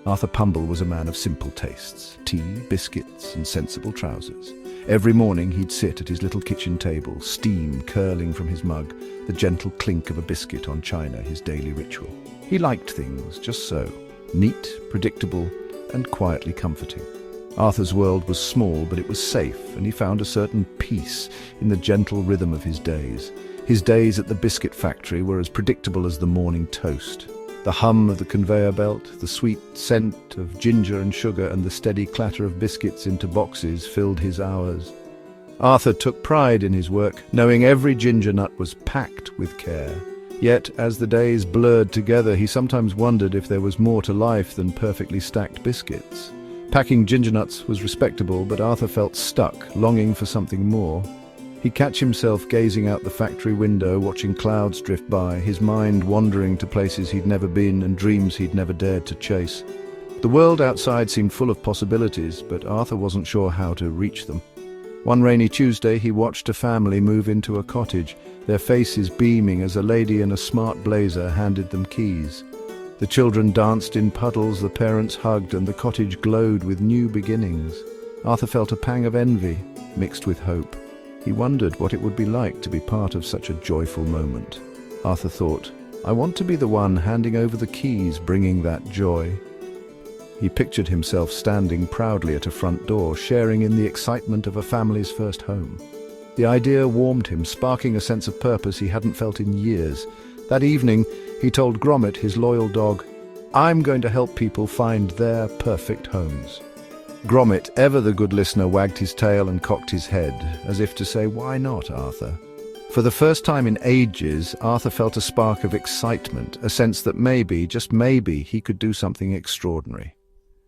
Arthur Pumble was a man of simple tastes: tea, biscuits, and sensible trousers. Every morning he'd sit at his little kitchen table, steam curling from his mug, the gentle clink of a biscuit on china his daily ritual. He liked things just so, neat, predictable, and quietly comforting. Arthur's world was small, but it was safe, and he found a certain peace in the gentle rhythm of his days. His days at the biscuit factory were as predictable as the morning toast. The hum of the conveyor belt, the sweet scent of ginger and sugar, and the steady clatter of biscuits into boxes filled his hours. Arthur took pride in his work, knowing every ginger nut was packed with care. Yet, as the days blurred together, he sometimes wondered if there was more to life than perfectly stacked biscuits. Packing ginger nuts was respectable, but Arthur felt stuck, longing for something more. He'd catch himself gazing out the factory window, watching clouds drift by, his mind wandering to places he'd never been and dreams he'd never dared to chase. The world outside seemed full of possibilities, but Arthur wasn't sure how to reach them. One rainy Tuesday, he watched a family move into a cottage, their faces beaming as a lady in a smart blazer handed them keys. The children danced in puddles, the parents hugged, and the cottage glowed with new beginnings. Arthur felt a pang of envy, mixed with hope. He wondered what it would be like to be part of such a joyful moment. Arthur thought, "I want to be the one handing over the keys, bringing that joy." He pictured himself standing proudly at a front door, sharing in the excitement of a family's first home. The idea warmed him, sparking a sense of purpose he hadn't felt in years. That evening, he told Gromit, his loyal dog, "I'm going to help people find their perfect homes." Gromit, ever the good listener, wagged his tail and cocked his head, as if to say, "Why not, Arthur?" For the first time in ages, Arthur felt a spark of excitement, a sense that maybe, just maybe, he could do something extraordinary.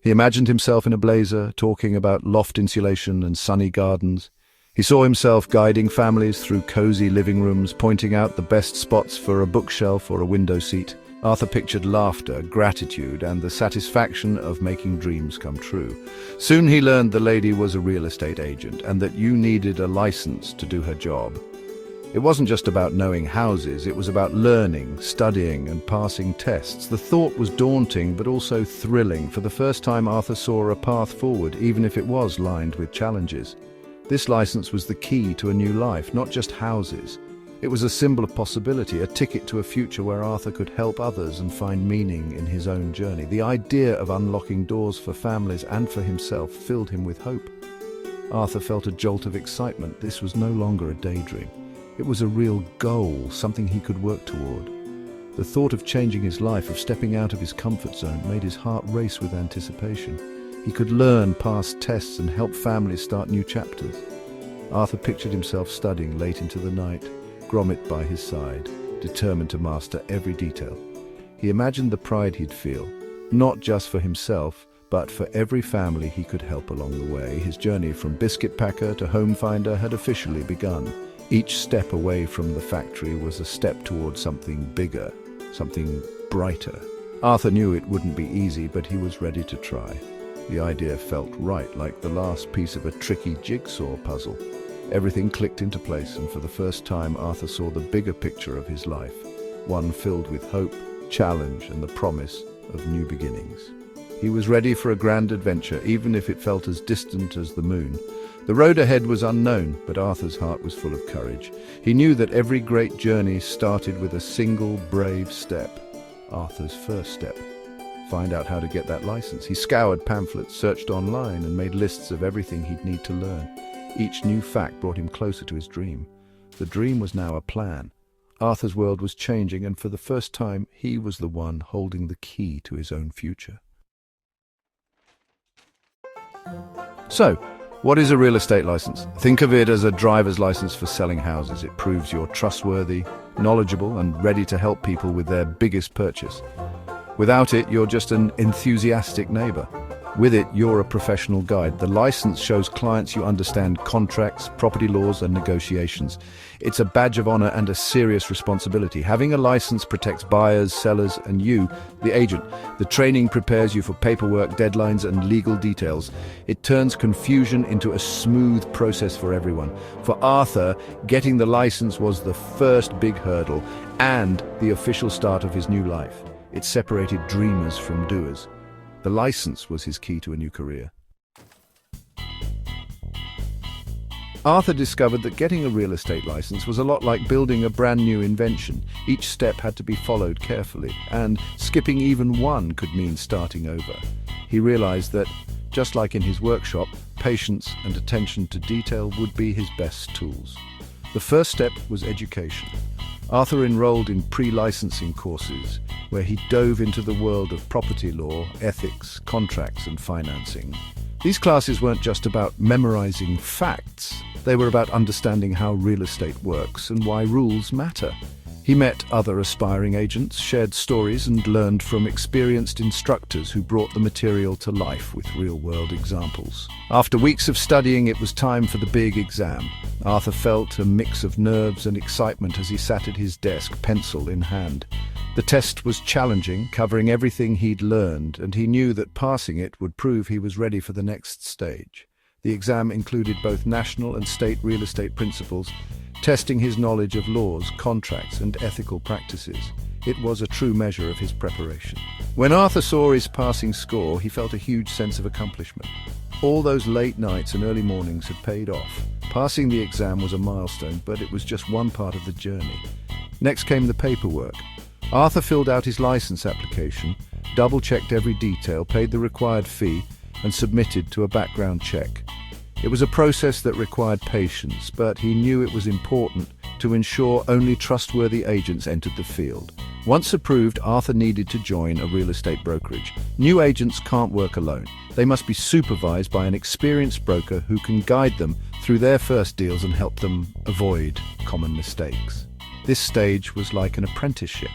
He imagined himself in a blazer, talking about loft insulation and sunny gardens. He saw himself guiding families through cozy living rooms, pointing out the best spots for a bookshelf or a window seat. Arthur pictured laughter, gratitude, and the satisfaction of making dreams come true. Soon he learned the lady was a real estate agent, and that you needed a license to do her job. It wasn't just about knowing houses, it was about learning, studying, and passing tests. The thought was daunting, but also thrilling. For the first time, Arthur saw a path forward, even if it was lined with challenges. This license was the key to a new life, not just houses. It was a symbol of possibility, a ticket to a future where Arthur could help others and find meaning in his own journey. The idea of unlocking doors for families and for himself filled him with hope. Arthur felt a jolt of excitement. This was no longer a daydream. It was a real goal, something he could work toward. The thought of changing his life, of stepping out of his comfort zone, made his heart race with anticipation. He could learn, pass tests, and help families start new chapters. Arthur pictured himself studying late into the night, Gromit by his side, determined to master every detail. He imagined the pride he'd feel, not just for himself, but for every family he could help along the way. His journey from biscuit packer to home finder had officially begun. Each step away from the factory was a step towards something bigger, something brighter. Arthur knew it wouldn't be easy, but he was ready to try. The idea felt right, like the last piece of a tricky jigsaw puzzle. Everything clicked into place, and for the first time Arthur saw the bigger picture of his life, one filled with hope, challenge, and the promise of new beginnings. He was ready for a grand adventure, even if it felt as distant as the moon. The road ahead was unknown, but Arthur's heart was full of courage. He knew that every great journey started with a single brave step. Arthur's first step: find out how to get that license. He scoured pamphlets, searched online, and made lists of everything he'd need to learn. Each new fact brought him closer to his dream. The dream was now a plan. Arthur's world was changing, and for the first time, he was the one holding the key to his own future. So, what is a real estate license? Think of it as a driver's license for selling houses. It proves you're trustworthy, knowledgeable, and ready to help people with their biggest purchase. Without it, you're just an enthusiastic neighbor. With it, you're a professional guide. The license shows clients you understand contracts, property laws, and negotiations. It's a badge of honor and a serious responsibility. Having a license protects buyers, sellers, and you, the agent. The training prepares you for paperwork, deadlines, and legal details. It turns confusion into a smooth process for everyone. For Arthur, getting the license was the first big hurdle and the official start of his new life. It separated dreamers from doers. The license was his key to a new career. Arthur discovered that getting a real estate license was a lot like building a brand new invention. Each step had to be followed carefully, and skipping even one could mean starting over. He realized that, just like in his workshop, patience and attention to detail would be his best tools. The first step was education. Arthur enrolled in pre-licensing courses, where he dove into the world of property law, ethics, contracts, and financing. These classes weren't just about memorizing facts. They were about understanding how real estate works and why rules matter. He met other aspiring agents, shared stories, and learned from experienced instructors who brought the material to life with real-world examples. After weeks of studying, it was time for the big exam. Arthur felt a mix of nerves and excitement as he sat at his desk, pencil in hand. The test was challenging, covering everything he'd learned, and he knew that passing it would prove he was ready for the next stage. The exam included both national and state real estate principles, testing his knowledge of laws, contracts, and ethical practices. It was a true measure of his preparation. When Arthur saw his passing score, he felt a huge sense of accomplishment. All those late nights and early mornings had paid off. Passing the exam was a milestone, but it was just one part of the journey. Next came the paperwork. Arthur filled out his license application, double-checked every detail, paid the required fee, and submitted to a background check. It was a process that required patience, but he knew it was important to ensure only trustworthy agents entered the field. Once approved, Arthur needed to join a real estate brokerage. New agents can't work alone. They must be supervised by an experienced broker who can guide them through their first deals and help them avoid common mistakes. This stage was like an apprenticeship.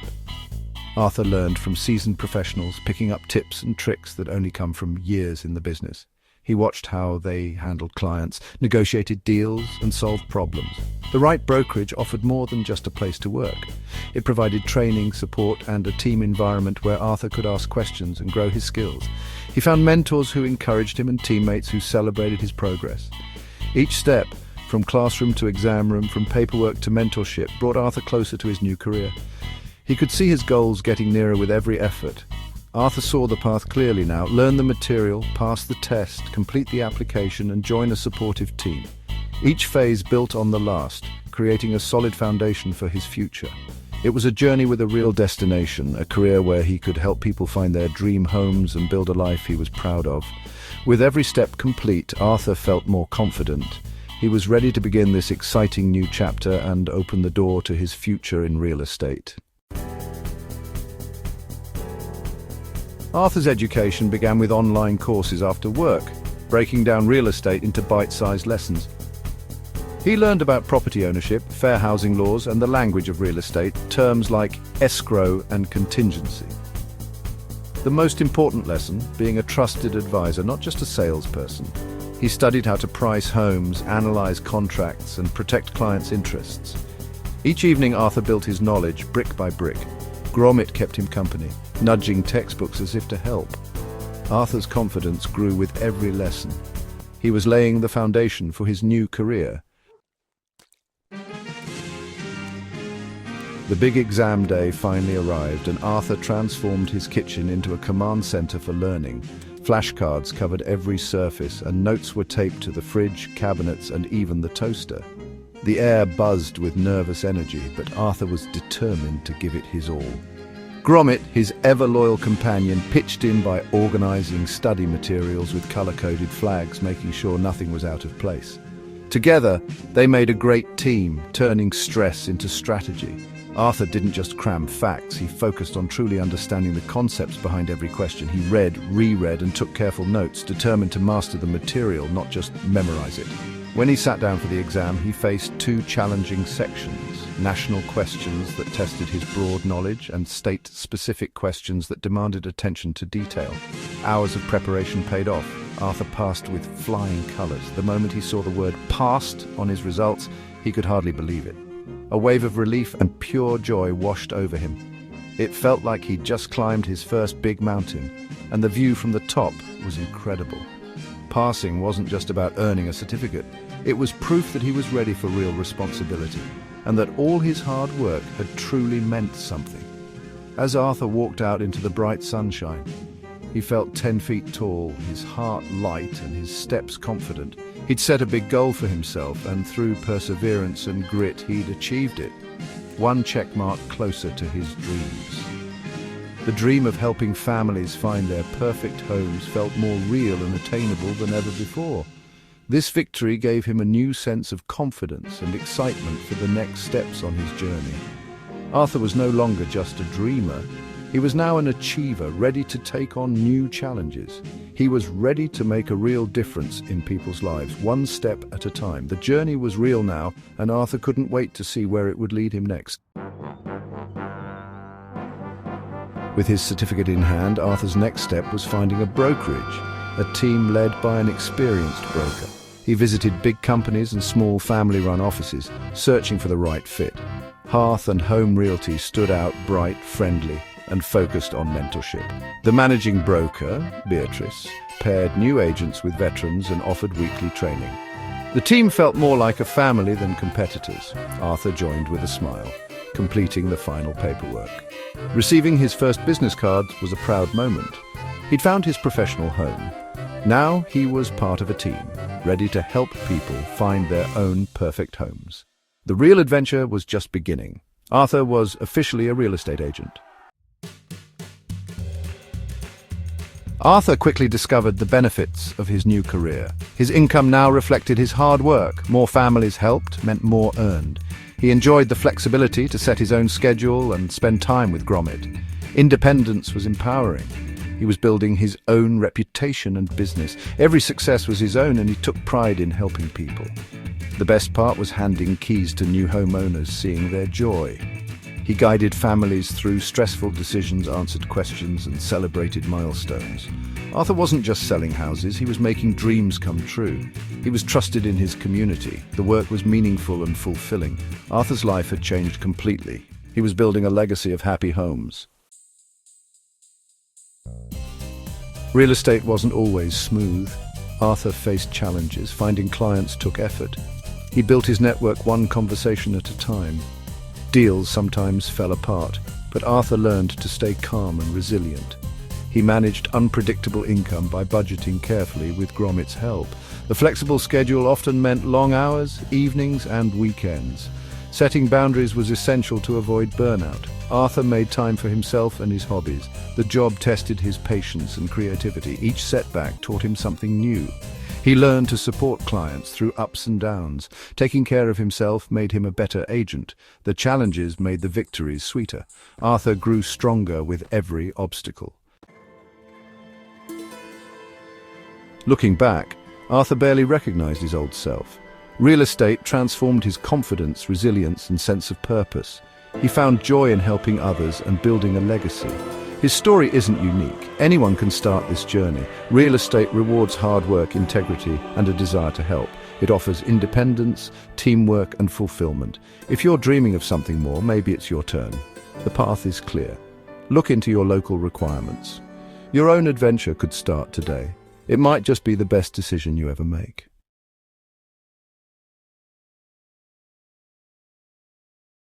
Arthur learned from seasoned professionals, picking up tips and tricks that only come from years in the business. He watched how they handled clients, negotiated deals, and solved problems. The right brokerage offered more than just a place to work. It provided training, support, and a team environment where Arthur could ask questions and grow his skills. He found mentors who encouraged him and teammates who celebrated his progress. Each step, from classroom to exam room, from paperwork to mentorship, brought Arthur closer to his new career. He could see his goals getting nearer with every effort. Arthur saw the path clearly now: learn the material, pass the test, complete the application, and join a supportive team. Each phase built on the last, creating a solid foundation for his future. It was a journey with a real destination, a career where he could help people find their dream homes and build a life he was proud of. With every step complete, Arthur felt more confident. He was ready to begin this exciting new chapter and open the door to his future in real estate. Arthur's education began with online courses after work, breaking down real estate into bite-sized lessons. He learned about property ownership, fair housing laws, and the language of real estate, terms like escrow and contingency. The most important lesson, being a trusted advisor, not just a salesperson. He studied how to price homes, analyze contracts, and protect clients' interests. Each evening, Arthur built his knowledge brick by brick. Gromit kept him company, nudging textbooks as if to help. Arthur's confidence grew with every lesson. He was laying the foundation for his new career. The big exam day finally arrived, and Arthur transformed his kitchen into a command center for learning. Flashcards covered every surface, and notes were taped to the fridge, cabinets, and even the toaster. The air buzzed with nervous energy, but Arthur was determined to give it his all. Gromit, his ever-loyal companion, pitched in by organizing study materials with color-coded flags, making sure nothing was out of place. Together, they made a great team, turning stress into strategy. Arthur didn't just cram facts, he focused on truly understanding the concepts behind every question. He read, reread, and took careful notes, determined to master the material, not just memorize it. When he sat down for the exam, he faced two challenging sections: national questions that tested his broad knowledge and state-specific questions that demanded attention to detail. Hours of preparation paid off. Arthur passed with flying colors. The moment he saw the word "passed" on his results, he could hardly believe it. A wave of relief and pure joy washed over him. It felt like he'd just climbed his first big mountain, and the view from the top was incredible. Passing wasn't just about earning a certificate. It was proof that he was ready for real responsibility, and that all his hard work had truly meant something. As Arthur walked out into the bright sunshine, He felt 10 feet tall, his heart light and his steps confident. He'd set a big goal for himself, and through perseverance and grit, he'd achieved it. One checkmark closer to his dreams. The dream of helping families find their perfect homes felt more real and attainable than ever before. This victory gave him a new sense of confidence and excitement for the next steps on his journey. Arthur was no longer just a dreamer. He was now an achiever, ready to take on new challenges. He was ready to make a real difference in people's lives, one step at a time. The journey was real now, and Arthur couldn't wait to see where it would lead him next. With his certificate in hand, Arthur's next step was finding a brokerage, a team led by an experienced broker. He visited big companies and small family-run offices, searching for the right fit. Hearth and Home Realty stood out bright, friendly, and focused on mentorship. The managing broker, Beatrice, paired new agents with veterans and offered weekly training. The team felt more like a family than competitors. Arthur joined with a smile, completing the final paperwork. Receiving his first business cards was a proud moment. He'd found his professional home. Now he was part of a team, ready to help people find their own perfect homes. The real adventure was just beginning. Arthur was officially a real estate agent. Arthur quickly discovered the benefits of his new career. His income now reflected his hard work. More families helped meant more earned. He enjoyed the flexibility to set his own schedule and spend time with Gromit. Independence was empowering. He was building his own reputation and business. Every success was his own, and he took pride in helping people. The best part was handing keys to new homeowners, seeing their joy. He guided families through stressful decisions, answered questions, and celebrated milestones. Arthur wasn't just selling houses, he was making dreams come true. He was trusted in his community. The work was meaningful and fulfilling. Arthur's life had changed completely. He was building a legacy of happy homes. Real estate wasn't always smooth. Arthur faced challenges. Finding clients took effort. He built his network one conversation at a time. Deals sometimes fell apart, but Arthur learned to stay calm and resilient. He managed unpredictable income by budgeting carefully with Gromit's help. The flexible schedule often meant long hours, evenings, and weekends. Setting boundaries was essential to avoid burnout. Arthur made time for himself and his hobbies. The job tested his patience and creativity. Each setback taught him something new. He learned to support clients through ups and downs. Taking care of himself made him a better agent. The challenges made the victories sweeter. Arthur grew stronger with every obstacle. Looking back, Arthur barely recognized his old self. Real estate transformed his confidence, resilience, and sense of purpose. He found joy in helping others and building a legacy. His story isn't unique. Anyone can start this journey. Real estate rewards hard work, integrity, and a desire to help. It offers independence, teamwork, and fulfillment. If you're dreaming of something more, maybe it's your turn. The path is clear. Look into your local requirements. Your own adventure could start today. It might just be the best decision you ever make.